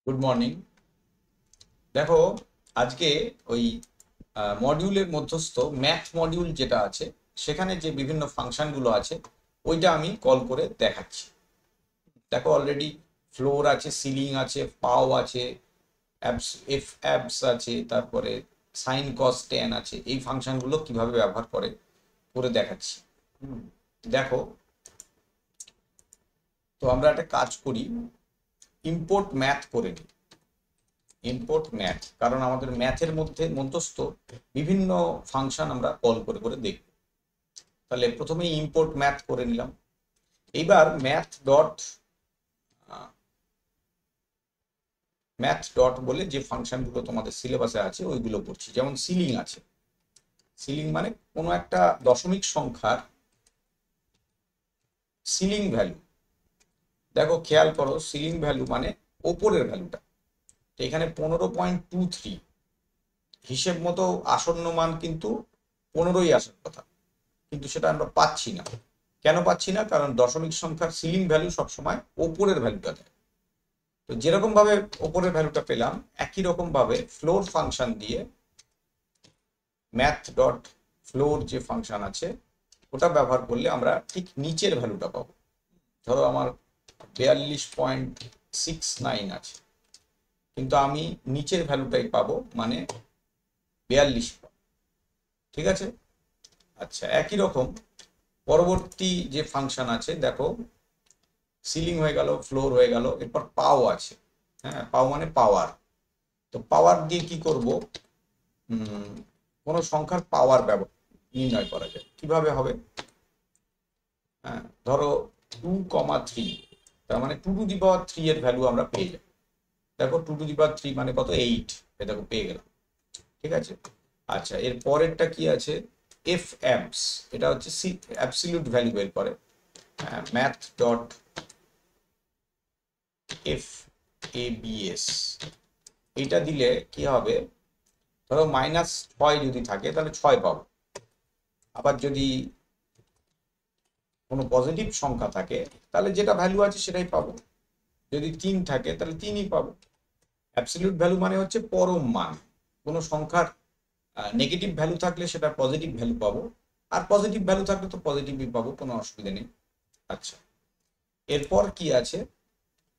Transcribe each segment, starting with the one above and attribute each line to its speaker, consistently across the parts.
Speaker 1: Good morning. দেখো, আজকে ওই মডিউলের মধ্যস্থ ম্যাথ মডিউল যেটা আছে সেখানে যে বিভিন্ন ফাংশনগুলো আছে ওইটা আমি কল করে দেখাচ্ছি। দেখো, অলরেডি ফ্লোর আছে, সিলিং আছে, পাও আছে, অ্যাবস এফ অ্যাবস আছে, তারপরে সাইন কস ট্যান আছে। এই ফাংশনগুলো কিভাবে ব্যবহার করে করে দেখাচ্ছি। হুম, দেখো, তো আমরা একটা কাজ করি, ইম্পোর্ট ম্যাথ করে নিই। ইম্পোর্ট ম্যাথ, কারণ আমাদের ম্যাথের মধ্যে মধ্যস্থ বিভিন্ন ফাংশন আমরা কল করে করে দেখব। তাহলে প্রথমে ইম্পোর্ট ম্যাথ করে নিলাম। এইবার ম্যাথ ডট বলে যে ফাংশনগুলো তোমাদের সিলেবাসে আছে ওইগুলো করছি। যেমন সিলিং আছে। সিলিং মানে কোনো একটা দশমিক সংখ্যার সিলিং ভ্যালু। দেখো, খেয়াল করো, সিলিং ভ্যালু মানে ওপরের ভ্যালুটা। তো এখানে 15.23 হিসেব মতো আসন্ন মান কিন্তু 15ই আসার কথা, কিন্তু সেটা আমরা পাচ্ছি না। কেন পাচ্ছি না? কারণ দশমিক সংখ্যার সিলিং ভ্যালু সবসময় ওপরের ভ্যালুটা দেয়। তো যেরকম ভাবে ওপরের ভ্যালুটা পেলাম, একই রকম ভাবে ফ্লোর ফাংশন দিয়ে ম্যাথ ডট ফ্লোর যে ফাংশন আছে ওটা ব্যবহার করলে আমরা ঠিক নিচের ভ্যালুটা পাবো। ধরো আমার 42.69 আছে, কিন্তু আমি নিচের ভ্যালুটাই পাবো, মানে 42 পাবো। ঠিক আছে? আচ্ছা, একই রকম পরবর্তী যে ফাংশন আছে, দেখো, সিলিং হয়ে গেল, ফ্লোর হয়ে গেল, এরপর পাও আছে। হ্যাঁ, পাও মানে পাওয়ার। তো পাওয়ার দিয়ে কি করব? কোন সংখ্যার পাওয়ার নির্ণয় করা যায় কিভাবে হবে? হ্যাঁ, ধরো 2,3, তার মানে 2 টু দি পাওয়ার 3 এর ভ্যালু আমরা পেয়ে যাব। দেখো, 2 টু দি পাওয়ার 3 মানে কত? 8। এ দেখো, পেয়ে গেলাম। ঠিক আছে? আচ্ছা, এর পরেরটা কি আছে? F abs. এটা হচ্ছে অ্যাবসলিউট ভ্যালু বের করে। Math dot F A B S. এটা দিলে কি হবে? ধরো -6 যদি থাকে তাহলে 6 পাবো। আবার যদি কোনো পজিটিভ সংখ্যা থাকে তাহলে যেটা ভ্যালু আছে সেটাই পাবো। যদি 3 থাকে তাহলে 3ই পাবো। অ্যাবসলিউট ভ্যালু মানে হচ্ছে পরম মান। কোনো সংখ্যার নেগেটিভ ভ্যালু থাকলে সেটা পজিটিভ ভ্যালু পাবো, আর পজিটিভ ভ্যালু থাকলে তো পজিটিভই পাবো, কোনো অসুবিধা নেই। আচ্ছা, এরপর কি আছে?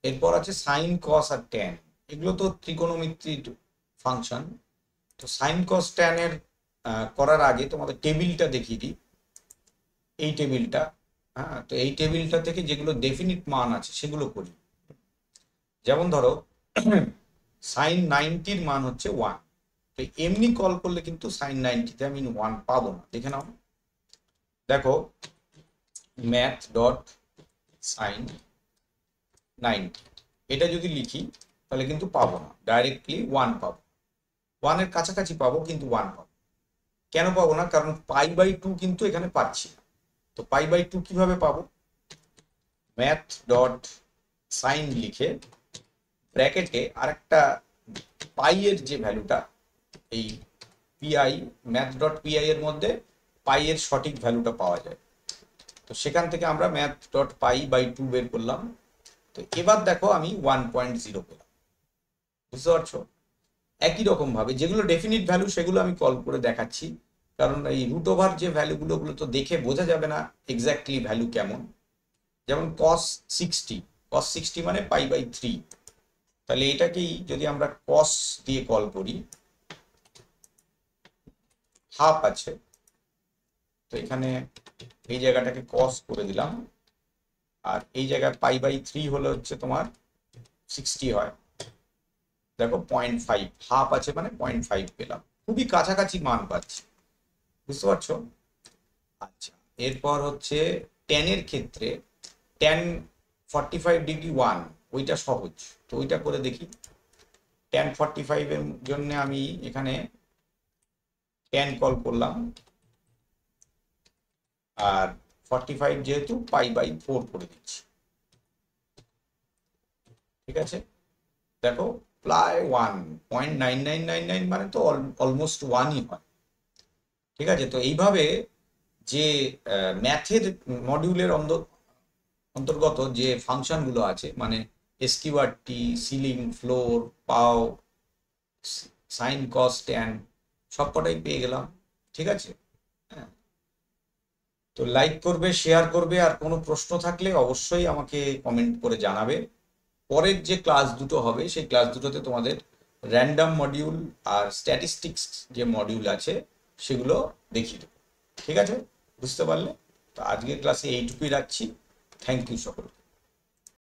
Speaker 1: এরপর আছে সাইন কস আর ট্যান। এগুলো তো ত্রিকোণমিতির ফাংশন। তো সাইন কস ট্যান এর করার আগে তোমাদের টেবিলটা দেখিয়ে দিই। এই টেবিলটা, হ্যাঁ, তো এই টেবিলটা থেকে যেগুলো ডেফিনিট মান আছে সেগুলো করি। যেমন ধরো, sin 90-র মান হচ্ছে 1। তো এমনি কল করলে কিন্তু sin 90-তে আমি 1 পাবো না। দেখে নাও। দেখো, ম্যাথ ডট sin 90, এটা যদি লিখি তাহলে কিন্তু পাবো না, ডাইরেক্টলি 1 পাবো। 1-এর কাছাকাছি পাবো, কিন্তু 1 পাবো। কেন পাবো না? কারণ π/2 কিন্তু এখানে পাচ্ছি না। তো π/2 কিভাবে পাবো? ম্যাথ ডট সাইন লিখে ব্র্যাকেটে আরেকটা পাই এর যে ভ্যালুটা, এই পিআই, ম্যাথ ডট পিআই এর মধ্যে পাই এর সঠিক ভ্যালুটা পাওয়া যায়। তো সেখান থেকে আমরা ম্যাথ ডট π/2 বের করলাম। তো এবার দেখো, আমি 1.0 পেলাম। বুঝতে পারছো? একই রকম ভাবে যেগুলো ডেফিনিট ভ্যালু সেগুলো আমি কল করে দেখাচ্ছি, কারণ এই রুট ওভার যে ভ্যালুগুলো, ওগুলো তো দেখে বোঝা যাবে না এক্স্যাক্টলি ভ্যালু কেমন। যেমন cos 60 মানে π/3। তাহলে এটাকেই যদি আমরা কস দিয়ে কল করি, হাফ আছে, তো এখানে এই জায়গাটাকে কস করে দিলাম। আর এই জায়গায় π/3 হলো হচ্ছে তোমার 60 হয়। দেখো, 0.5, হাফ আছে মানে 0.5 পেলাম। খুবই কাছাকাছি মান পাচ্ছি। বুঝতে পারছো? আচ্ছা, এরপর হচ্ছে ট্যানের ক্ষেত্রে tan 45°, ওইটা সহজ। তো ওইটা করে দেখি। tan 45 এর জন্য আমি এখানে ট্যান কল করলাম, আর 45 যেহেতু π/4 করে দিচ্ছি। ঠিক আছে? দেখো, প্রায় 1.9999, মানে তো অলমোস্ট 1ই হয়। ঠিক আছে? তো এইভাবে যে ম্যাথের মডিউলের অন্তর্গত যে ফাংশনগুলো আছে, মানে এসকিউআরটি, সিলিং, ফ্লোর, পাও, সাইন, কস, ট্যান সবকটাই পেয়ে গেলাম। ঠিক আছে, হ্যাঁ। তো লাইক করবে, শেয়ার করবে, আর কোনো প্রশ্ন থাকলে অবশ্যই আমাকে কমেন্ট করে জানাবে। পরের যে ক্লাস দুটো হবে সেই ক্লাস দুটোতে তোমাদের র্যান্ডম মডিউল আর স্ট্যাটিস্টিক্স যে মডিউল আছে সেগুলো দেখিয়ে দেবো। ঠিক আছে, বুঝতে পারলে? তো আজকের ক্লাসে এইটুকুই রাখছি। থ্যাংক ইউ সকলকে।